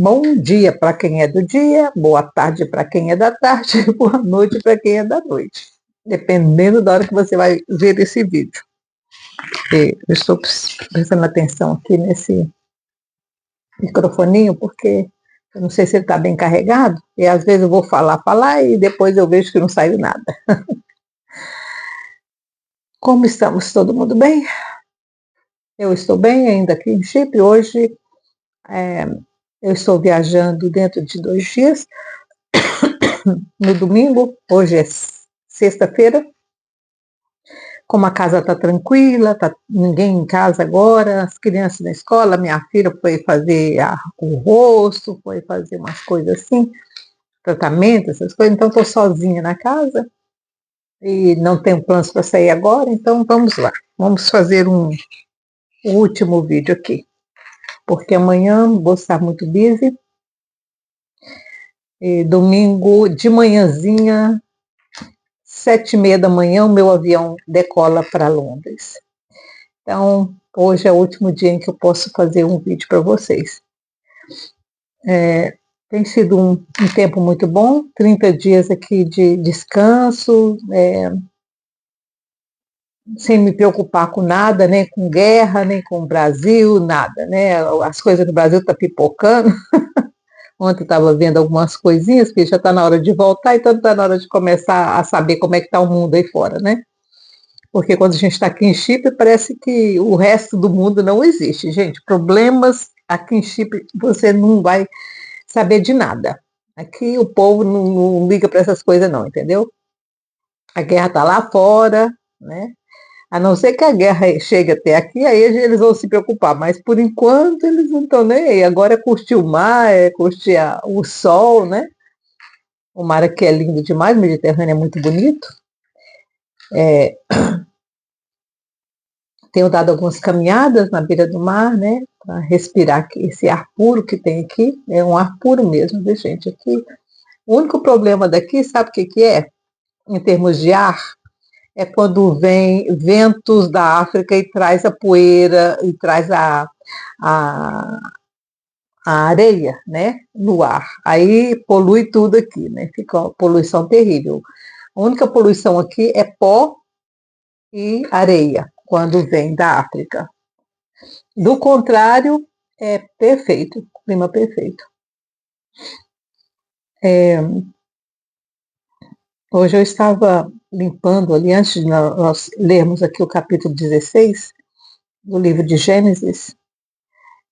Bom dia para quem é do dia, boa tarde para quem é da tarde, boa noite para quem é da noite. Dependendo da hora que você vai ver esse vídeo. Eu estou prestando atenção aqui nesse microfoninho, porque eu não sei se ele está bem carregado, e às vezes eu vou falar, e depois eu vejo que não saiu nada. Como estamos? Todo mundo bem? Eu estou bem ainda aqui em Chipre. Hoje eu estou viajando dentro de 2 dias, no domingo. Hoje é sexta-feira. Como a casa está tranquila, tá ninguém em casa agora, as crianças na escola, minha filha foi fazer o rosto, foi fazer umas coisas assim, tratamento, essas coisas, então estou sozinha na casa e não tenho planos para sair agora, então vamos lá, vamos fazer o último vídeo aqui, porque amanhã vou estar muito busy, e domingo de manhãzinha, 7h30 da manhã, o meu avião decola para Londres. Então, hoje é o último dia em que eu posso fazer um vídeo para vocês. Tem sido um tempo muito bom, 30 dias aqui de descanso, sem me preocupar com nada, nem com guerra, nem com o Brasil, nada, né? As coisas do Brasil estão pipocando. Ontem eu estava vendo algumas coisinhas, que já está na hora de voltar, então está na hora de começar a saber como é que está o mundo aí fora, né? Porque quando a gente está aqui em Chipre, parece que o resto do mundo não existe. Gente, problemas aqui em Chipre, você não vai saber de nada. Aqui o povo não liga para essas coisas não, entendeu? A guerra está lá fora, né? A não ser que a guerra chegue até aqui, aí eles vão se preocupar. Mas por enquanto eles não estão nem aí. Agora é curtir o mar, é curtir o sol, né? O mar aqui é lindo demais, o Mediterrâneo é muito bonito. Tenho dado algumas caminhadas na beira do mar, né? Para respirar esse ar puro que tem aqui. É um ar puro mesmo, viu, gente? Aqui, o único problema daqui, sabe o que é? Em termos de ar, é quando vem ventos da África e traz a poeira, e traz a areia, né? No ar. Aí polui tudo aqui, né? Fica uma poluição terrível. A única poluição aqui é pó e areia, quando vem da África. Do contrário, é perfeito, clima perfeito. Hoje eu estava limpando ali, antes de nós lermos aqui o capítulo 16 do livro de Gênesis,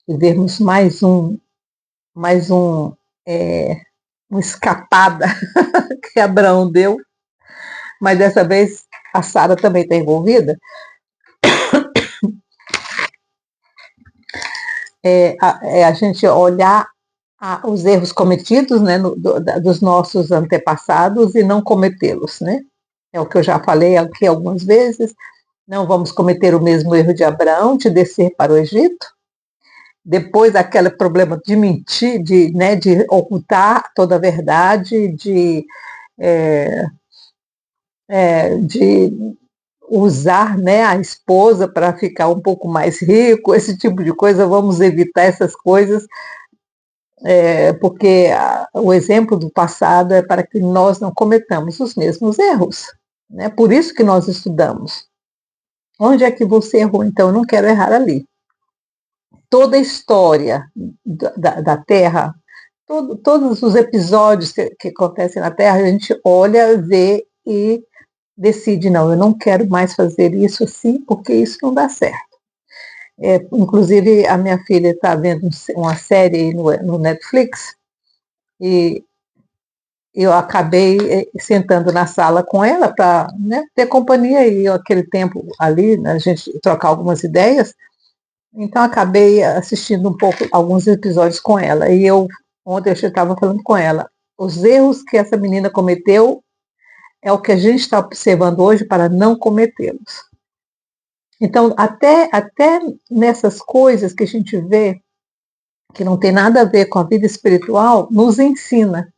e vermos uma escapada que Abraão deu, mas dessa vez a Sara também está envolvida. A gente olhar os erros cometidos, né, dos nossos antepassados e não cometê-los, né? É o que eu já falei aqui algumas vezes. Não vamos cometer o mesmo erro de Abraão, de descer para o Egito. Depois aquele problema de mentir, de ocultar toda a verdade, de usar, né, a esposa para ficar um pouco mais rico, esse tipo de coisa. Vamos evitar essas coisas, porque o exemplo do passado é para que nós não cometamos os mesmos erros, né? Por isso que nós estudamos. Onde é que você errou? Então eu não quero errar ali. Toda a história da Terra, todos os episódios que acontecem na Terra, a gente olha, vê e decide, não, eu não quero mais fazer isso assim, porque isso não dá certo. Inclusive, a minha filha está vendo uma série no Netflix, e eu acabei sentando na sala com ela para, né, ter companhia, e aquele tempo ali, né, a gente trocar algumas ideias. Então, acabei assistindo um pouco, alguns episódios com ela. E ontem eu estava falando com ela, os erros que essa menina cometeu é o que a gente está observando hoje para não cometê-los. Então, até nessas coisas que a gente vê, que não tem nada a ver com a vida espiritual, nos ensina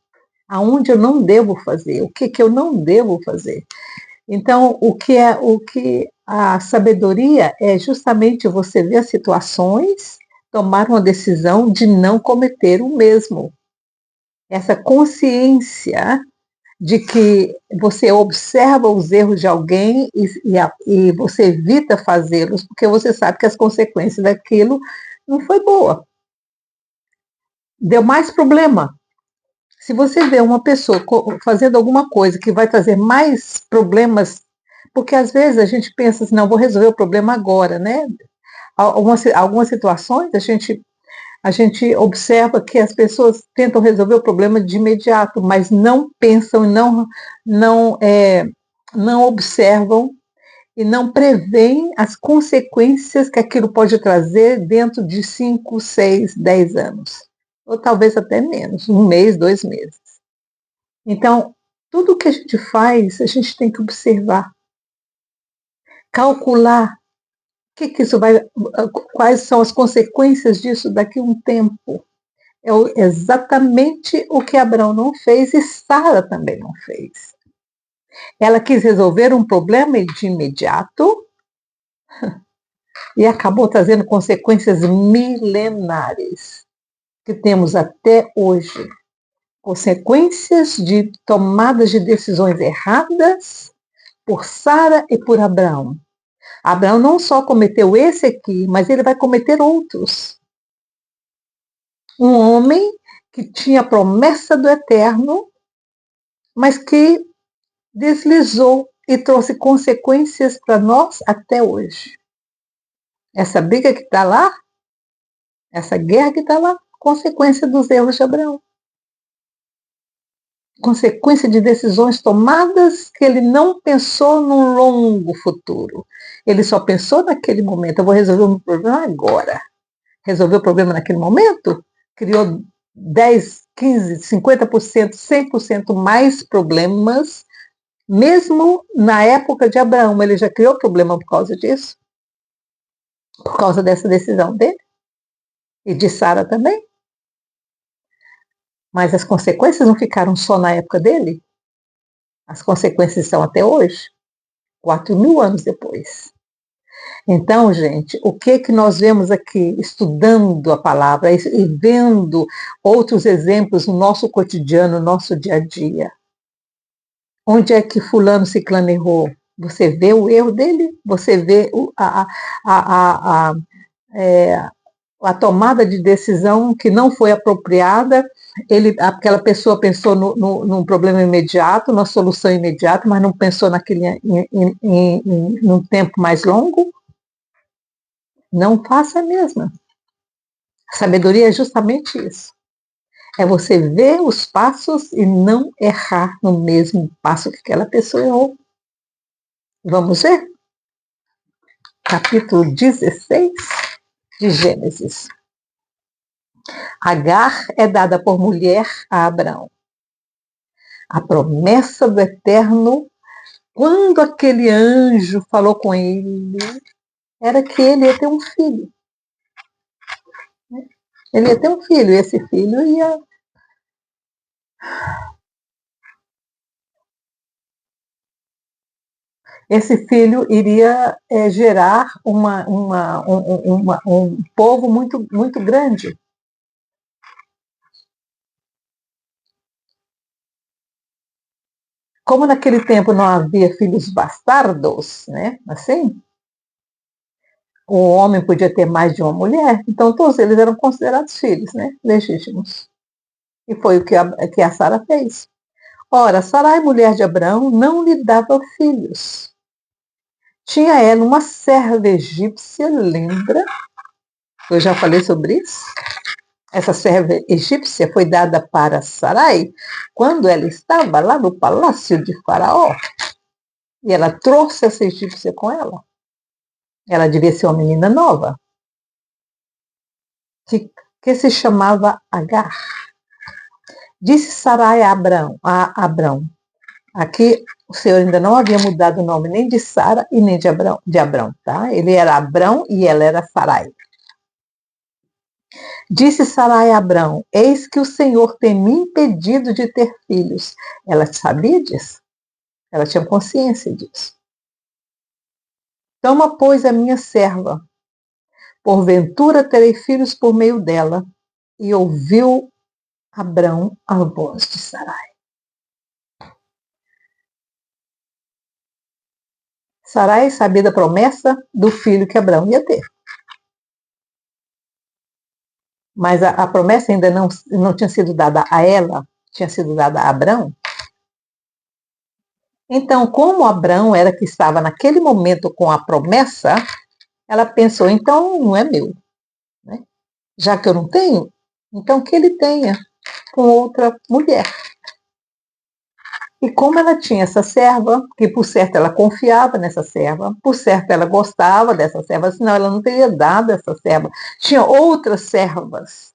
aonde eu não devo fazer, o que eu não devo fazer. Então, o que a sabedoria é justamente você ver as situações, tomar uma decisão de não cometer o mesmo. Essa consciência de que você observa os erros de alguém e você evita fazê-los, porque você sabe que as consequências daquilo não foi boa. Deu mais problema. Se você vê uma pessoa fazendo alguma coisa que vai trazer mais problemas, porque às vezes a gente pensa assim, não, vou resolver o problema agora, né? Algumas situações a gente observa que as pessoas tentam resolver o problema de imediato, mas não pensam, não observam e não preveem as consequências que aquilo pode trazer dentro de 5, 6, 10 anos. Ou talvez até menos, 1 mês, 2 meses. Então, tudo que a gente faz, a gente tem que observar, calcular que isso vai, quais são as consequências disso daqui a um tempo. É exatamente o que Abraão não fez e Sara também não fez. Ela quis resolver um problema de imediato e acabou trazendo consequências milenares que temos até hoje. Consequências de tomadas de decisões erradas por Sara e por Abraão. Abraão não só cometeu esse aqui, mas ele vai cometer outros. Um homem que tinha a promessa do eterno, mas que deslizou e trouxe consequências para nós até hoje. Essa briga que está lá, essa guerra que está lá, consequência dos erros de Abraão. Consequência de decisões tomadas que ele não pensou num longo futuro. Ele só pensou naquele momento. Eu vou resolver o meu problema agora. Resolveu o problema naquele momento? Criou 10, 15, 50%, 100% mais problemas. Mesmo na época de Abraão, ele já criou problema por causa disso? Por causa dessa decisão dele? E de Sara também? Mas as consequências não ficaram só na época dele? As consequências estão até hoje, 4.000 anos depois. Então, gente, o que nós vemos aqui, estudando a palavra e vendo outros exemplos no nosso cotidiano, no nosso dia a dia? Onde é que fulano ciclano errou? Você vê o erro dele? Você vê a tomada de decisão que não foi apropriada? Aquela pessoa pensou num problema imediato, na solução imediata, mas não pensou num tempo mais longo? Não faça a mesma. A sabedoria é justamente isso. É você ver os passos e não errar no mesmo passo que aquela pessoa errou. Vamos ver? Capítulo 16 de Gênesis. Agar é dada por mulher a Abraão. A promessa do Eterno, quando aquele anjo falou com ele, era que ele ia ter um filho. Ele ia ter um filho, e esse filho ia... Esse filho iria gerar um povo muito, muito grande. Como naquele tempo não havia filhos bastardos, né? Assim, o homem podia ter mais de uma mulher, então todos eles eram considerados filhos, né? Legítimos. E foi o que a Sara fez. Ora, Sarai, mulher de Abraão, não lhe dava filhos. Tinha ela uma serva egípcia, lembra? Eu já falei sobre isso. Essa serva egípcia foi dada para Sarai quando ela estava lá no palácio de Faraó. E ela trouxe essa egípcia com ela. Ela devia ser uma menina nova, que se chamava Agar. Disse Sarai a Abrão. Aqui o Senhor ainda não havia mudado o nome nem de Sara e nem de Abrão, tá? Ele era Abrão e ela era Sarai. Disse Sarai a Abrão: eis que o Senhor tem me impedido de ter filhos. Ela sabia disso. Ela tinha consciência disso. Toma, pois, a minha serva, porventura terei filhos por meio dela. E ouviu Abrão a voz de Sarai. Sarai sabia da promessa do filho que Abrão ia ter. Mas a promessa ainda não tinha sido dada a ela, tinha sido dada a Abrão. Então, como Abrão era que estava naquele momento com a promessa, ela pensou, então não é meu. Né? Já que eu não tenho, então que ele tenha com outra mulher. E como ela tinha essa serva, que por certo ela confiava nessa serva, por certo ela gostava dessa serva, senão ela não teria dado essa serva. Tinha outras servas,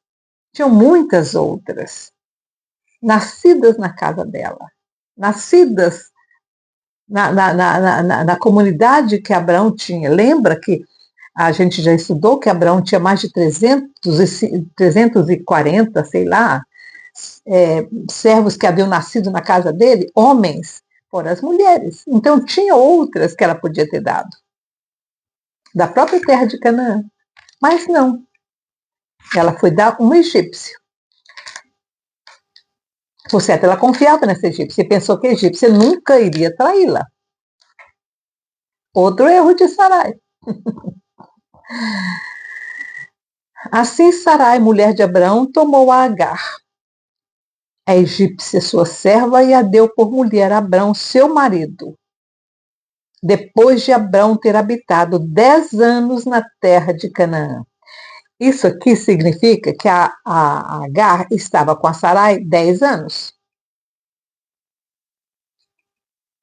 tinham muitas outras, nascidas na casa dela, nascidas na comunidade que Abraão tinha. Lembra que a gente já estudou que Abraão tinha mais de 340, sei lá, servos que haviam nascido na casa dele, homens, fora as mulheres. Então tinha outras que ela podia ter dado, da própria terra de Canaã. Mas não, ela foi dar um egípcio. Por certo, ela confiava nessa egípcia e pensou que a egípcia nunca iria traí-la. Outro erro de Sarai. Assim Sarai, mulher de Abraão, tomou a Agar, a egípcia sua serva, e a deu por mulher a Abrão, seu marido, depois de Abrão ter habitado 10 anos na terra de Canaã. Isso aqui significa que a Agar estava com a Sarai 10 anos.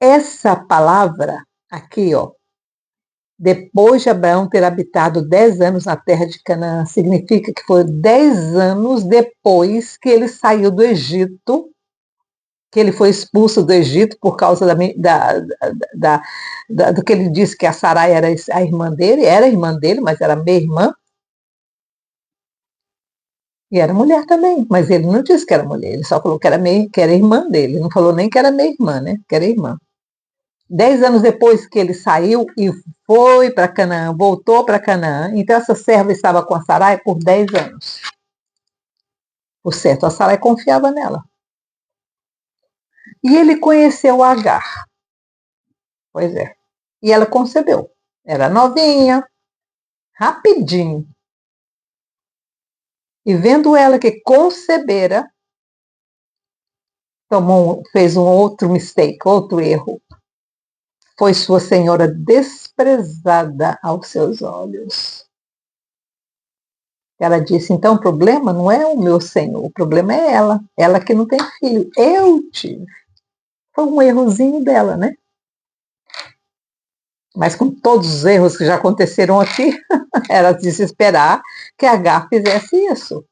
Essa palavra aqui, ó, depois de Abraão ter habitado 10 anos na terra de Canaã, significa que foi 10 anos depois que ele saiu do Egito, que ele foi expulso do Egito por causa do que ele disse que a Sarai era a irmã dele, era irmã dele, mas era meia irmã. E era mulher também, mas ele não disse que era mulher, ele só falou que era irmã dele, não falou nem que era meia irmã, né? Que era irmã. 10 anos depois que ele saiu e foi para Canaã, voltou para Canaã, então essa serva estava com a Sarai por 10 anos. Por certo, a Sarai confiava nela. E ele conheceu a Agar. Pois é. E ela concebeu. Era novinha, rapidinho. E vendo ela que concebera, fez um outro mistake, outro erro. Foi sua senhora desprezada aos seus olhos. Ela disse, então o problema não é o meu senhor, o problema é ela que não tem filho, eu tive. Foi um errozinho dela, né? Mas com todos os erros que já aconteceram aqui, era de se esperar que Agar fizesse isso.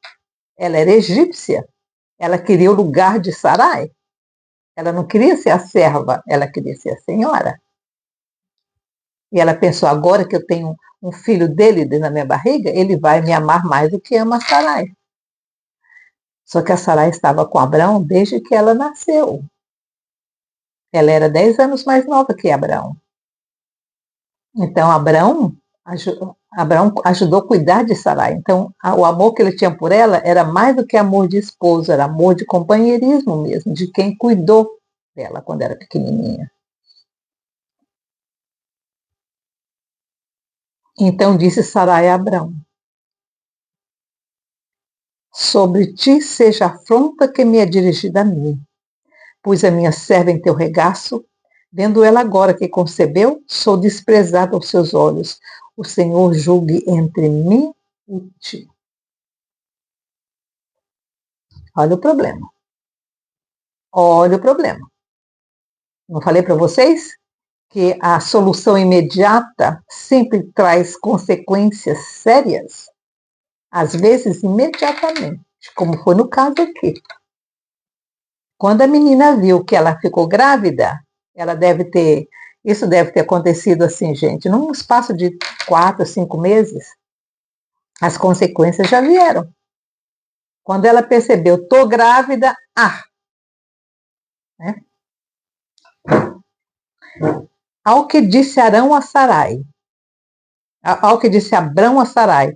Ela era egípcia, ela queria o lugar de Sarai. Ela não queria ser a serva, ela queria ser a senhora. E ela pensou, agora que eu tenho um filho dele na minha barriga, ele vai me amar mais do que ama a Sarai. Só que a Sarai estava com Abrão desde que ela nasceu. Ela era 10 anos mais nova que Abrão. Então, Abrão ajudou a cuidar de Sarai. Então, o amor que ele tinha por ela era mais do que amor de esposo, era amor de companheirismo mesmo, de quem cuidou dela quando era pequenininha. Então disse Sarai a Abrão, sobre ti seja a afronta que me é dirigida a mim. Pus a minha serva em teu regaço, vendo ela agora que concebeu, sou desprezada aos seus olhos. O Senhor julgue entre mim e ti. Olha o problema. Olha o problema. Não falei para vocês que a solução imediata sempre traz consequências sérias? Às vezes, imediatamente, como foi no caso aqui. Quando a menina viu que ela ficou grávida, isso deve ter acontecido assim, gente, num espaço de 4, 5 meses, as consequências já vieram. Quando ela percebeu, tô grávida, né? Ao que disse Arão a Sarai, ao que disse Abrão a Sarai,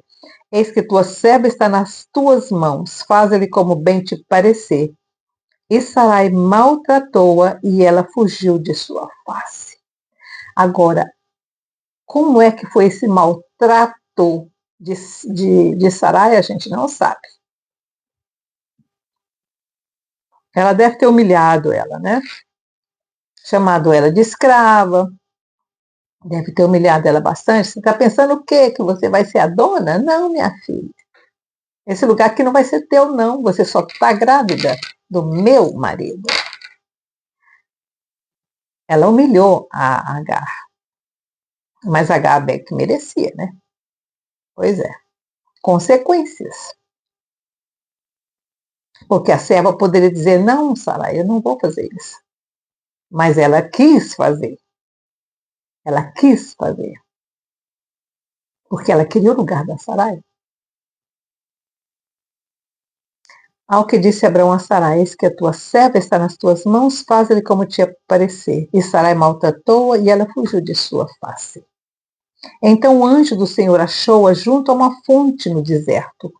Eis que tua serva está nas tuas mãos, faz-lhe como bem te parecer. E Sarai maltratou-a e ela fugiu de sua face. Agora, como é que foi esse maltrato de Sarai? A gente não sabe. Ela deve ter humilhado ela, né? Chamado ela de escrava, deve ter humilhado ela bastante. Você está pensando o quê? Que você vai ser a dona? Não, minha filha. Esse lugar aqui não vai ser teu, não. Você só está grávida do meu marido. Ela humilhou a Agar. Mas a Agar bem que merecia, né? Pois é. Consequências. Porque a serva poderia dizer, não, Sarai, eu não vou fazer isso. Mas ela quis fazer. Ela quis fazer. Porque ela queria o lugar da Sarai. Ao que disse Abraão a Sarai, eis que a tua serva está nas tuas mãos, faz-lhe como te parecer. E Sarai maltratou-a e ela fugiu de sua face. Então o anjo do Senhor achou-a junto a uma fonte no deserto,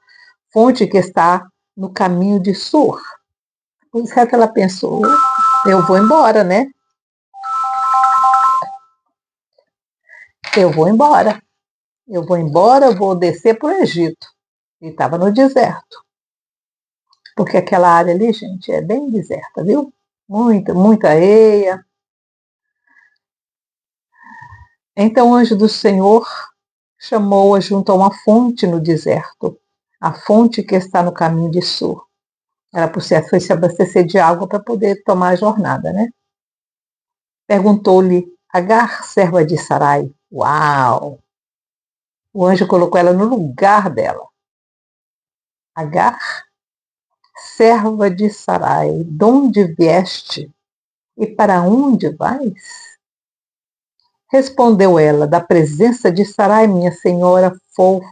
fonte que está no caminho de Sur. Por isso que ela pensou, eu vou embora, né? Eu vou embora. Eu vou embora, eu vou descer para o Egito. E estava no deserto. Porque aquela área ali, gente, é bem deserta, viu? Muita areia. Então o anjo do Senhor chamou-a junto a uma fonte no deserto, a fonte que está no caminho de Sur. Ela, por certo, foi se abastecer de água para poder tomar a jornada, né? Perguntou-lhe Agar, serva de Sarai. Uau! O anjo colocou ela no lugar dela. Agar, serva de Sarai, de onde vieste e para onde vais? Respondeu ela, da presença de Sarai, minha senhora,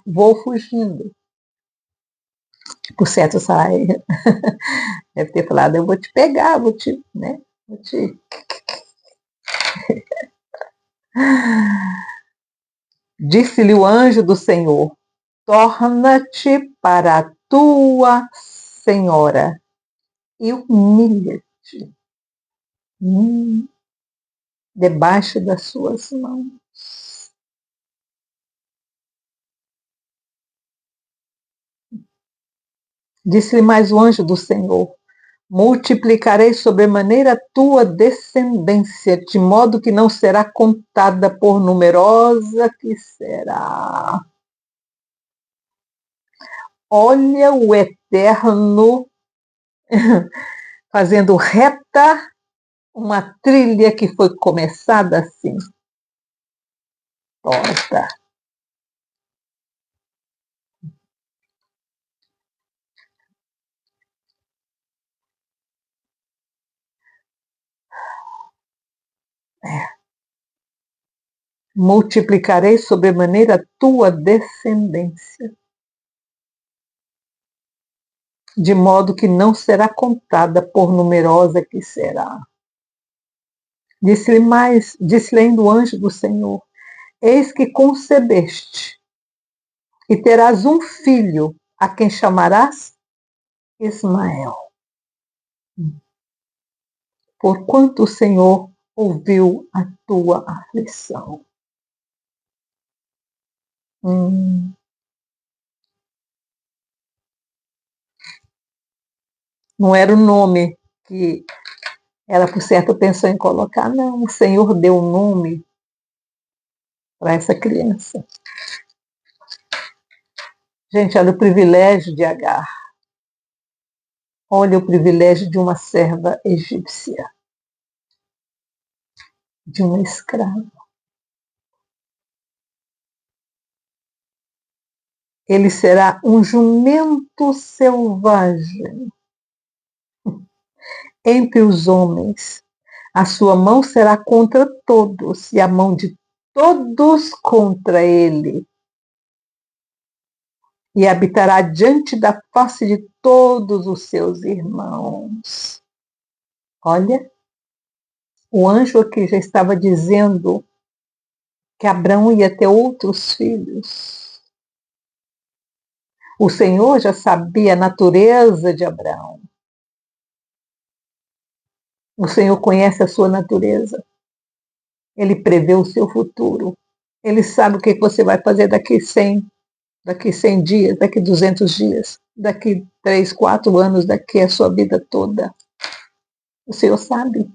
vou fugindo. Por certo, Sarai deve ter falado, eu vou te pegar, vou te, né? Vou te... Disse-lhe o anjo do Senhor, torna-te para a tua senhora e humilha-te debaixo das suas mãos. Disse-lhe mais o anjo do Senhor, multiplicarei sobremaneira a tua descendência, de modo que não será contada por numerosa que será. Olha o Eterno fazendo reta uma trilha que foi começada assim, torta. Multiplicarei sobremaneira a tua descendência, de modo que não será contada por numerosa que será. Disse-lhe ainda o anjo do Senhor, eis que concebeste, e terás um filho, a quem chamarás Ismael. Porquanto o Senhor ouviu a tua aflição. Não era o nome que ela, por certo, pensou em colocar, não. O Senhor deu um nome para essa criança. Gente, olha o privilégio de Agar. Olha o privilégio de uma serva egípcia, de uma escrava. Ele será um jumento selvagem entre os homens. A sua mão será contra todos, e a mão de todos contra ele. E habitará diante da face de todos os seus irmãos. Olha, o anjo aqui já estava dizendo que Abraão ia ter outros filhos. O Senhor já sabia a natureza de Abraão. O Senhor conhece a sua natureza. Ele prevê o seu futuro. Ele sabe o que você vai fazer daqui 100 dias, daqui 200 dias, daqui 3, 4 anos, daqui a sua vida toda. O Senhor sabe.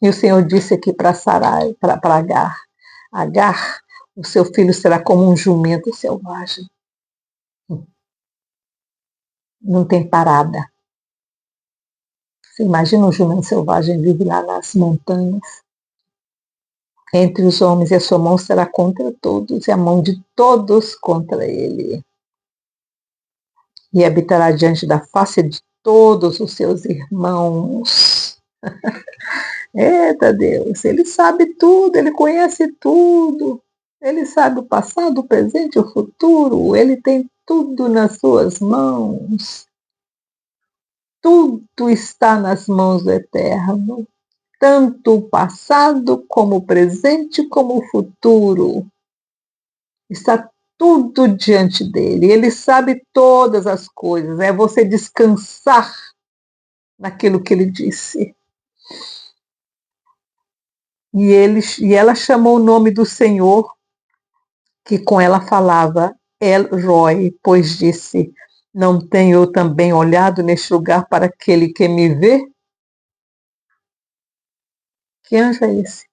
E o Senhor disse aqui para Sarai, para Agar, Agar, o seu filho será como um jumento selvagem. Não tem parada. Você imagina um jumento selvagem vive lá nas montanhas, entre os homens, e a sua mão será contra todos, e a mão de todos contra ele. E habitará diante da face de todos os seus irmãos. Eita Deus, ele sabe tudo, ele conhece tudo. Ele sabe o passado, o presente e o futuro. Ele tem tudo nas suas mãos. Tudo está nas mãos do Eterno. Tanto o passado, como o presente, como o futuro. Está tudo diante dele. Ele sabe todas as coisas. É você descansar naquilo que ele disse. E ela chamou o nome do Senhor, que com ela falava, El Roi, pois disse, não tenho eu também olhado neste lugar para aquele que me vê? Que anjo é esse?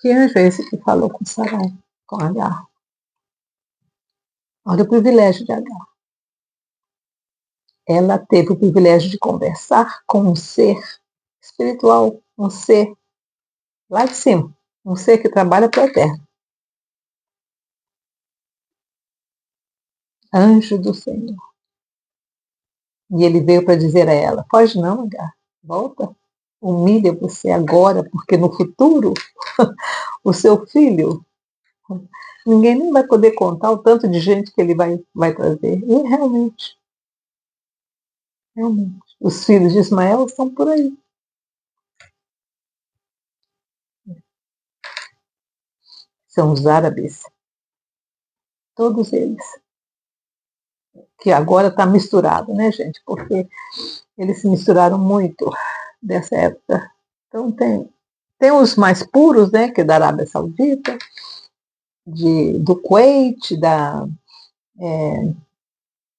Que anjo é esse que falou com Sarai, com Agar? Olha o privilégio de Agar. Ela teve o privilégio de conversar com um ser espiritual, um ser lá de cima, um ser que trabalha para o Eterno. Anjo do Senhor. E ele veio para dizer a ela, pode não, Agar, volta, humilha você agora, porque no futuro, o seu filho, ninguém nem vai poder contar o tanto de gente que ele vai trazer. E realmente, os filhos de Ismael estão por aí. São os árabes, todos eles. Que agora está misturado, né, gente? Porque eles se misturaram muito dessa época. Então tem os mais puros, né, que é da Arábia Saudita, do Kuwait,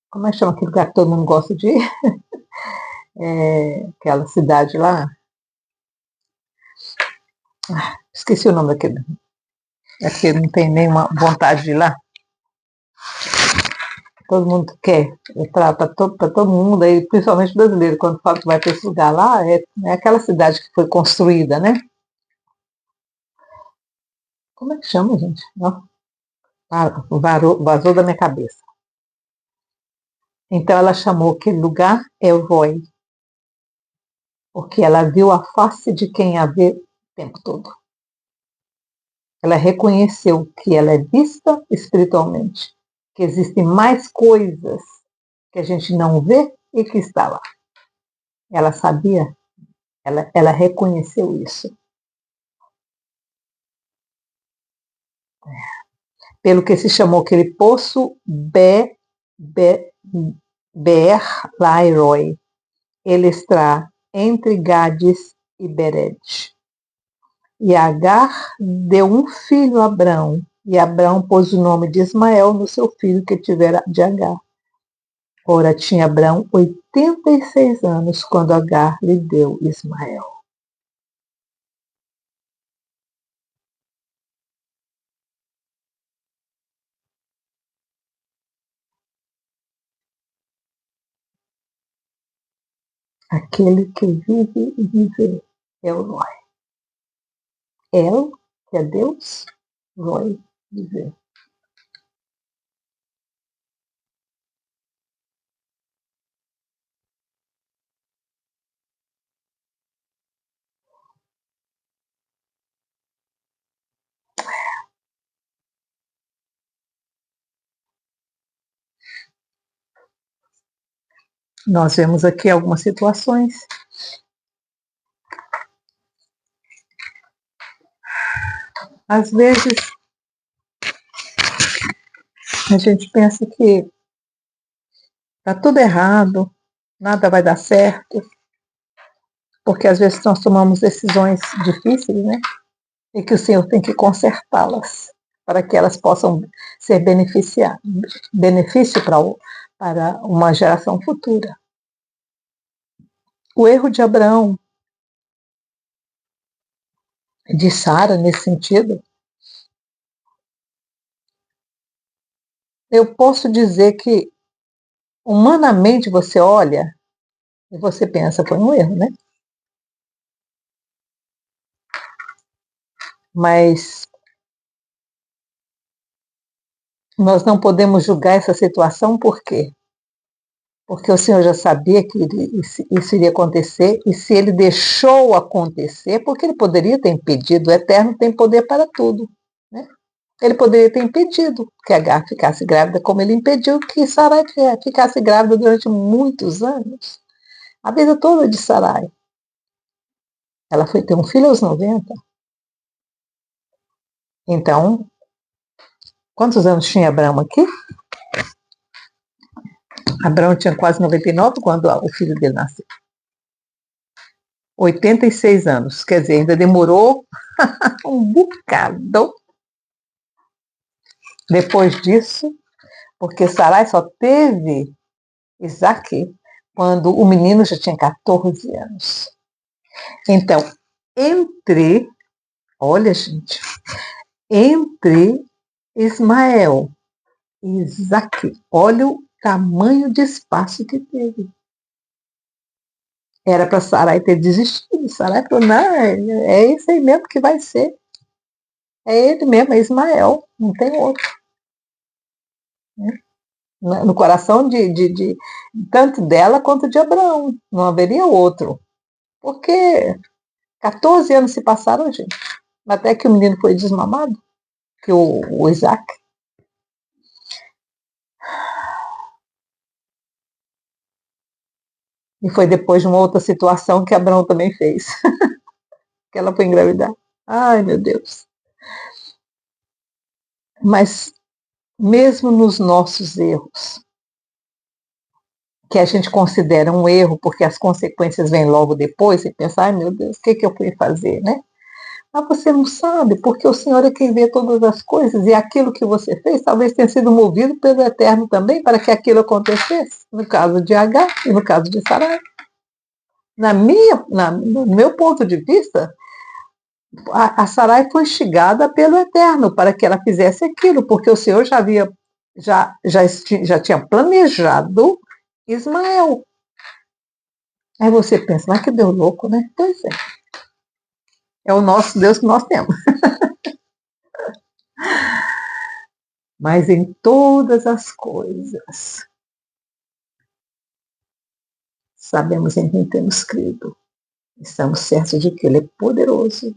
como é que chama aquele lugar que todo mundo gosta de ir? Aquela cidade lá. Esqueci o nome daquele. É que não tem nenhuma vontade de ir lá. Todo mundo quer entrar para todo mundo, aí, principalmente brasileiro, quando fala que vai para esse lugar lá, é aquela cidade que foi construída, né? Como é que chama, gente? Vazou da minha cabeça. Então ela chamou aquele lugar El Roi, porque ela viu a face de quem a vê o tempo todo. Ela reconheceu que ela é vista espiritualmente, que existem mais coisas que a gente não vê e que está lá. Ela sabia, ela reconheceu isso. Pelo que se chamou aquele poço Ber Lairoi. Ele está entre Gades e Bered. E Agar deu um filho a Abrão, e Abrão pôs o nome de Ismael no seu filho que tivera de Agar. Ora, tinha Abrão 86 anos quando Agar lhe deu Ismael. Aquele que vive e viver é o Roi. El, que é Deus, Roi, viver. Nós vemos aqui algumas situações Às vezes a gente pensa que está tudo errado, nada vai dar certo, porque às vezes nós tomamos decisões difíceis, né? E que o Senhor tem que consertá-las para que elas possam ser benefício para uma geração futura. O erro de Abraão, de Sara, nesse sentido, eu posso dizer que humanamente você olha e você pensa, foi um erro, né? Mas nós não podemos julgar essa situação, por quê? Porque o Senhor já sabia que isso iria acontecer, e se ele deixou acontecer, porque ele poderia ter impedido, o Eterno tem poder para tudo, né? Ele poderia ter impedido que Agar ficasse grávida, como ele impediu que Sarai ficasse grávida durante muitos anos. A vida toda de Sarai. Ela foi ter um filho aos 90. Então, quantos anos tinha Abraão aqui? Abraão tinha quase 99 quando o filho dele nasceu. 86 anos, quer dizer, ainda demorou um bocado depois disso, porque Sarai só teve Isaac quando o menino já tinha 14 anos. Então, olha gente, entre Ismael e Isaac, olha o tamanho de espaço que teve. Era para Sarai ter desistido. Sarai falou, não, é esse aí mesmo que vai ser. É ele mesmo, é Ismael, não tem outro. No coração de tanto dela quanto de Abraão. Não haveria outro. Porque 14 anos se passaram, gente. Até que o menino foi desmamado, que o Isaac. E foi depois de uma outra situação que Abraão também fez. Que ela foi engravidar. Ai, meu Deus. Mas mesmo nos nossos erros, que a gente considera um erro porque as consequências vêm logo depois, e pensa, ai meu Deus, o que eu fui fazer, né? Mas você não sabe, porque o Senhor é quem vê todas as coisas, e aquilo que você fez talvez tenha sido movido pelo Eterno também para que aquilo acontecesse, no caso de Agar e no caso de Sarai. No meu ponto de vista, a Sarai foi instigada pelo Eterno para que ela fizesse aquilo, porque o Senhor já tinha planejado Ismael. Aí você pensa, mas que Deus louco, né? Pois é. É o nosso Deus que nós temos. Mas em todas as coisas, sabemos em quem temos crido. Estamos certos de que Ele é poderoso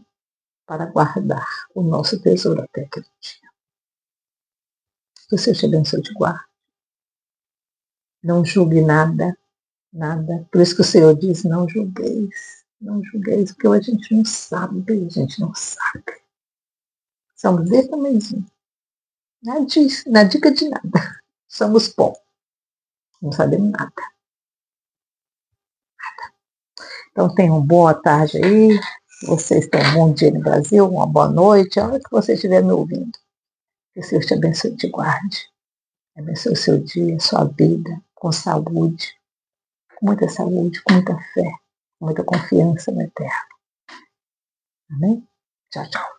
para guardar o nosso tesouro até aquele dia. Que o Senhor te abençoe e te guarde. Não julgue nada, nada. Por isso que o Senhor diz, não julgueis. Não julgueis, porque a gente não sabe, a gente não sabe. Somos desse tamanhozinho. Na dica de nada. Somos pó. Não sabemos nada. Então tenham uma boa tarde aí. Vocês tenham um bom dia no Brasil, uma boa noite, a hora que você estiver me ouvindo. Que o Senhor te abençoe e te guarde. Abençoe o seu dia, a sua vida, com saúde, com muita saúde, com muita fé, com muita confiança no Eterno. Amém? Tchau, tchau.